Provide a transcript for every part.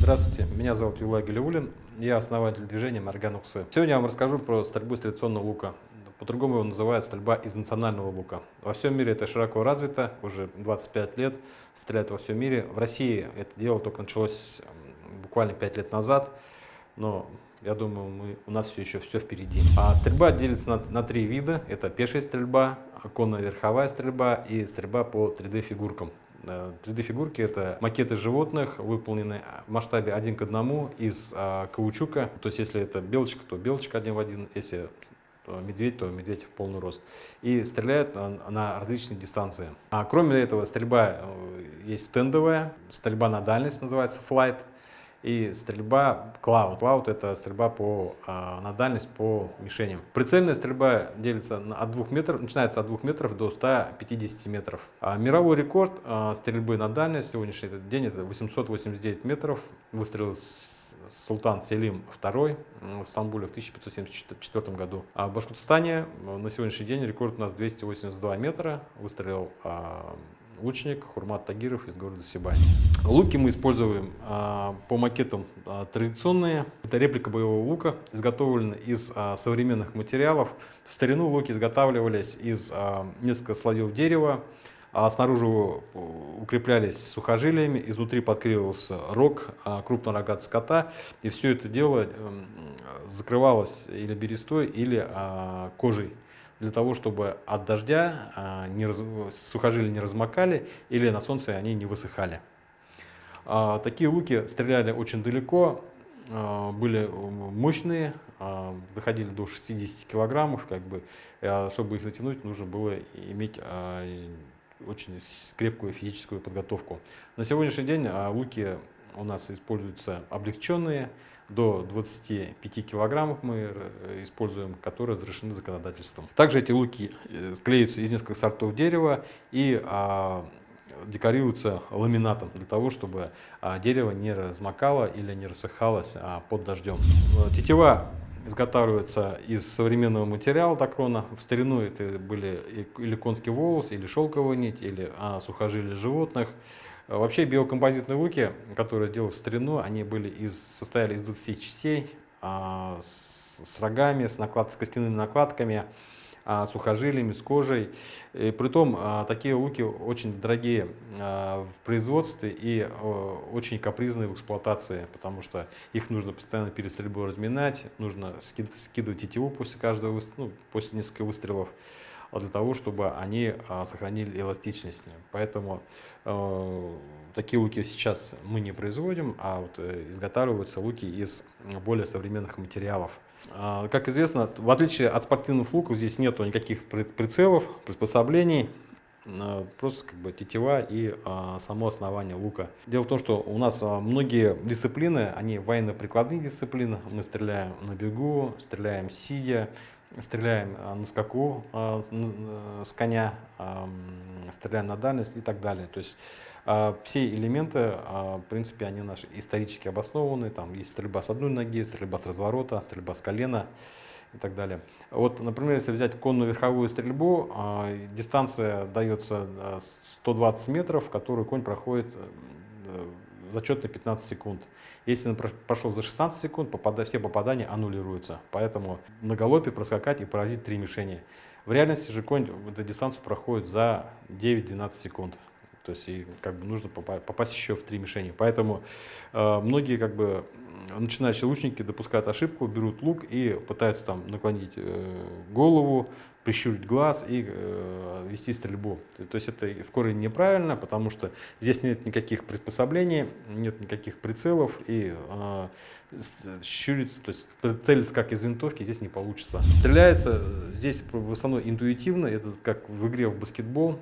Здравствуйте, меня зовут Юлай Галиуллин, я основатель движения Морган Уксы. Сегодня я вам расскажу про стрельбу из традиционного лука. По-другому его называют стрельба из национального лука. Во всем мире это широко развито, уже 25 лет стреляют во всем мире. В России это дело только началось буквально 5 лет назад, но я думаю, у нас еще все впереди. Стрельба делится на три вида. Это пешая стрельба, конно-верховая стрельба и стрельба по 3D-фигуркам. 3D-фигурки — это макеты животных, выполненные в масштабе 1 к 1 из каучука. То есть, если это белочка, то белочка 1 в 1, если медведь, то медведь в полный рост. И стреляют на различные дистанции. Кроме этого, стрельба есть стендовая, стрельба на дальность называется flight, и стрельба cloud. Cloud — это стрельба на дальность по мишеням. Прицельная стрельба делится от 2 метров, начинается от 2 метров до 150 метров. Мировой рекорд стрельбы на дальность сегодняшний день — это 889 метров. Выстрелил Султан Селим II в Стамбуле в 1574 году. А в Башкортостане на сегодняшний день рекорд у нас 282 метра. Выстрелил лучник Хурмат Тагиров из города Сибай. Луки мы используем по макетам традиционные. Это реплика боевого лука, изготовлена из современных материалов. В старину луки изготавливались из нескольких слоев дерева, снаружи укреплялись сухожилиями, изнутри подкрепился рог крупнорогатого скота, и все это дело закрывалось или берестой, или кожей, для того, чтобы от дождя сухожилия не размокали или на солнце они не высыхали. Такие луки стреляли очень далеко, были мощные, доходили до 60 килограммов. Чтобы их натянуть, нужно было иметь очень крепкую физическую подготовку. На сегодняшний день луки у нас используются облегченные, до 25 килограммов мы используем, которые разрешены законодательством. Также эти луки клеются из нескольких сортов дерева и декорируются ламинатом, для того, чтобы дерево не размокало или не рассыхалось под дождем. Тетива изготавливается из современного материала такрона. В старину это были или конский волос, или шелковая нить, или сухожилия животных. Вообще биокомпозитные луки, которые делались в старину, они состояли из 20 частей, с рогами, с костяными накладками, сухожилиями, с кожей. И притом такие луки очень дорогие в производстве и очень капризные в эксплуатации, потому что их нужно постоянно перед стрельбой разминать, нужно скидывать тетиву после нескольких выстрелов, для того, чтобы они сохранили эластичность. Поэтому такие луки сейчас мы не производим, изготавливаются луки из более современных материалов. Как известно, в отличие от спортивных луков, здесь нет никаких прицелов, приспособлений, просто тетива и само основание лука. Дело в том, что у нас многие дисциплины, они военно-прикладные дисциплины. Мы стреляем на бегу, стреляем сидя, стреляем на скаку с коня, стреляем на дальность и так далее. То есть все элементы, в принципе, они наши исторически обоснованы. Там есть стрельба с одной ноги, стрельба с разворота, стрельба с колена и так далее. Например, если взять конную верховую стрельбу, дистанция дается 120 метров, которую конь проходит зачетно 15 секунд. Если он прошел за 16 секунд, все попадания аннулируются. Поэтому на галопе проскакать и поразить 3 мишени. В реальности же конь эту дистанцию проходит за 9-12 секунд. То есть нужно попасть еще в 3 мишени. Поэтому многие начинающие лучники допускают ошибку, берут лук и пытаются наклонить голову, прищурить глаз и вести стрельбу. То есть это в корне неправильно, потому что здесь нет никаких приспособлений, нет никаких прицелов, и щуриться, то есть прицелиться как из винтовки здесь не получится. Стреляется здесь в основном интуитивно, это как в игре в баскетбол.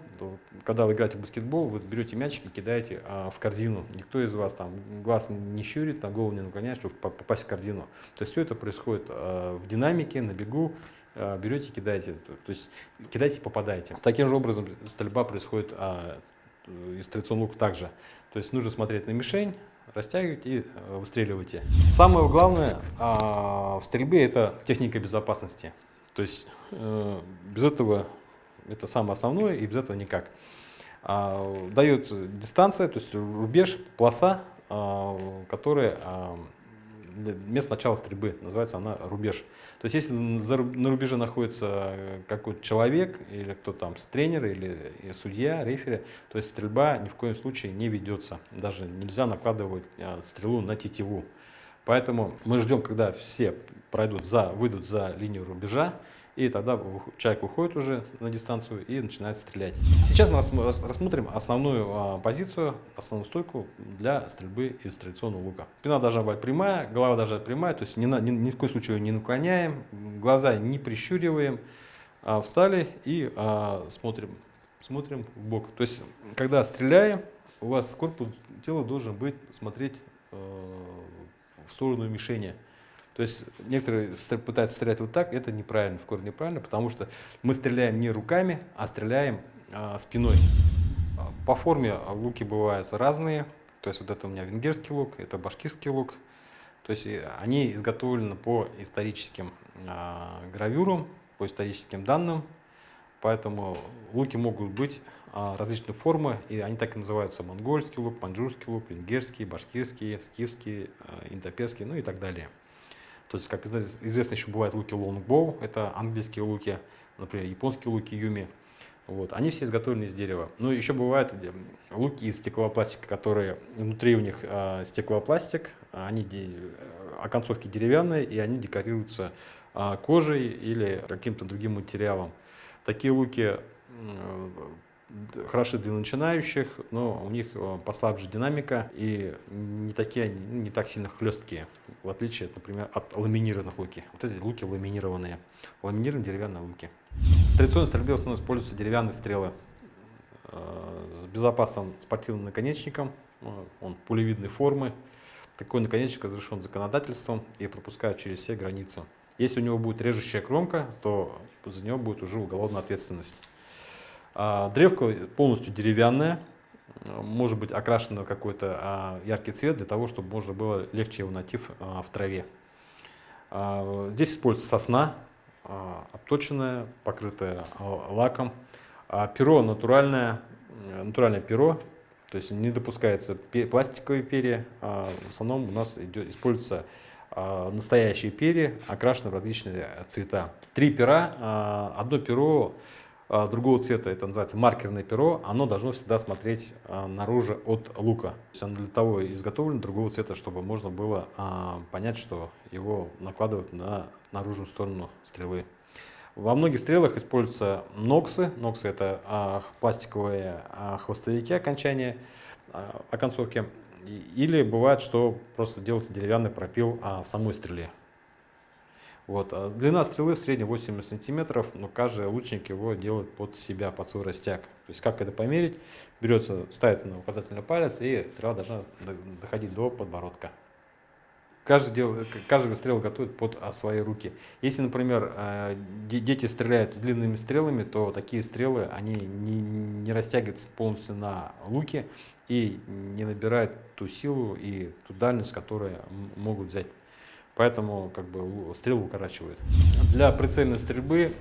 Когда вы играете в баскетбол, вы берете мячик и кидаете в корзину. Никто из вас глаз не щурит, голову не наклоняет, чтобы попасть в корзину. То есть все это происходит в динамике, на бегу. Берете, кидаете, то есть кидаете, попадаете. Таким же образом стрельба происходит из традиционного лука также. То есть нужно смотреть на мишень, растягивать и выстреливаете. Самое главное в стрельбе — это техника безопасности. То есть без этого это самое основное, и без этого никак. Дается дистанция, то есть рубеж, полоса которая место начала стрельбы, называется она рубеж. То есть если на рубеже находится какой-то человек, или кто там, тренер, или судья, рефери, то есть стрельба ни в коем случае не ведется. Даже нельзя накладывать стрелу на тетиву. Поэтому мы ждем, когда все выйдут за линию рубежа, и тогда человек выходит уже на дистанцию и начинает стрелять. Сейчас мы рассмотрим основную позицию, основную стойку для стрельбы из традиционного лука. Спина должна быть прямая, голова должна быть прямая, то есть ни в коем случае ее не наклоняем, глаза не прищуриваем, встали и смотрим в бок. То есть, когда стреляем, у вас корпус тела должен смотреть в сторону мишени. То есть некоторые пытаются стрелять вот так, это неправильно, в корне неправильно, потому что мы стреляем не руками, а стреляем спиной. По форме луки бывают разные, то есть вот это у меня венгерский лук, это башкирский лук. То есть они изготовлены по историческим гравюрам, по историческим данным, поэтому луки могут быть различной формы, и они так и называются: монгольский лук, маньчжурский лук, венгерский, башкирский, скифский, индоперский, ну и так далее. То есть, как известно, еще бывают луки лонгбоу, это английские луки, например, японские луки юми. Вот. Они все изготовлены из дерева. Ну, еще бывают луки из стеклопластика, которые внутри у них стеклопластик, оконцовки деревянные, и они декорируются кожей или каким-то другим материалом. Такие луки хороши для начинающих, но у них послабже динамика и не так сильно хлесткие, в отличие, например, от ламинированных луки. Вот эти луки ламинированные, ламинированные деревянные луки. В традиционной стрельбе в основном используются деревянные стрелы с безопасным спортивным наконечником, он пулевидной формы. Такой наконечник разрешен законодательством и пропускает через все границы. Если у него будет режущая кромка, то за него будет уже уголовная ответственность. Древко полностью деревянное, может быть окрашено в какой-то яркий цвет, для того, чтобы можно было легче его найти в траве. Здесь используется сосна, обточенная, покрытая лаком. Перо натуральное перо, то есть не допускается пластиковые перья. В основном у нас используются настоящие перья, окрашены в различные цвета. 3 пера, одно перо другого цвета, это называется маркерное перо, оно должно всегда смотреть наружу от лука. То есть оно для того изготовлено другого цвета, чтобы можно было понять, что его накладывают на наружную сторону стрелы. Во многих стрелах используются ноксы. Ноксы — это пластиковые хвостовики оконцовки. Или бывает, что просто делается деревянный пропил в самой стреле. Вот. Длина стрелы в среднем 80 сантиметров, но каждый лучник его делает под себя, под свой растяг. То есть как это померить? Ставится на указательный палец, и стрела должна доходить до подбородка. Каждый стрел готовит под свои руки. Если, например, дети стреляют длинными стрелами, то такие стрелы они не растягиваются полностью на луке и не набирают ту силу и ту дальность, которую могут взять. Поэтому стрелу укорачивают. Для прицельной стрельбы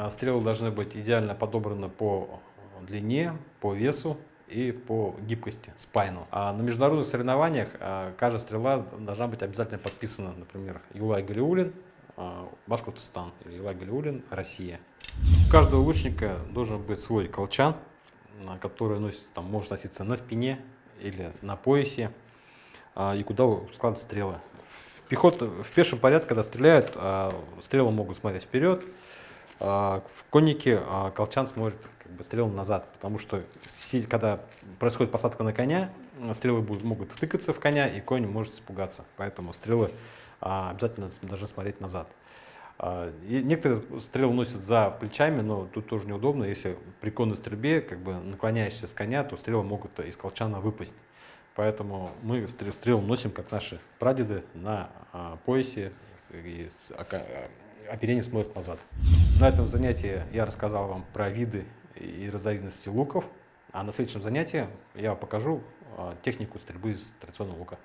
стрелы должны быть идеально подобраны по длине, по весу и по гибкости, спайну. А на международных соревнованиях каждая стрела должна быть обязательно подписана, например, Юлай Галиуллин, Башкортостан, или Юлай Галиуллин, Россия. У каждого лучника должен быть свой колчан, который может носиться на спине или на поясе, и куда складывать стрелы. В пешем порядке, когда стреляют, стрелы могут смотреть вперед, в коннике колчан смотрит стрелы назад, потому что когда происходит посадка на коня, стрелы могут втыкаться в коня, и конь может испугаться. Поэтому стрелы обязательно должны смотреть назад. И некоторые стрелы носят за плечами, но тут тоже неудобно. Если при конной стрельбе наклоняешься с коня, то стрелы могут из колчана выпасть. Поэтому мы стрелы носим, как наши прадеды, на поясе, и оперение смотрит назад. На этом занятии я рассказал вам про виды и разновидности луков, а на следующем занятии я покажу технику стрельбы из традиционного лука.